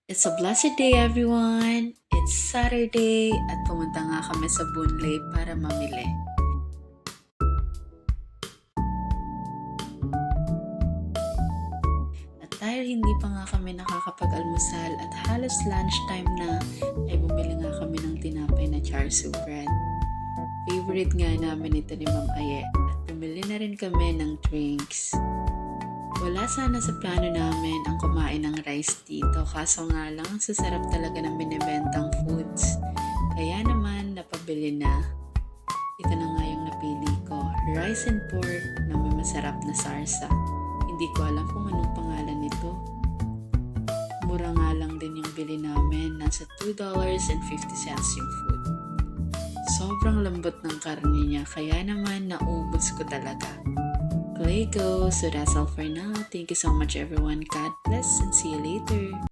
It's a blessed day, everyone! It's Saturday at pumunta nga kami sa Boonlay para mamili. At dahil hindi pa nga kami nakakapag-almusal at halos lunchtime na, ay bumili nga kami ng tinapay na char siu bread. Favorite nga namin ito ni Ma'am Aye at bumili na rin kami ng drinks. Wala sana sa plano namin ang kumain ng rice dito, kaso nga lang ang sasarap talaga ng binibentang foods. Kaya naman napabili na. Ito na nga yung napili ko, rice and pork na may masarap na sarsa. Hindi ko alam kung anong pangalan nito. Mura nga lang din yung bili namin, nasa $2.50 yung food. Sobrang lambot ng karne niya, kaya naman naubos ko talaga. Lego. So that's all for now. Thank you so much everyone. God bless and see you later.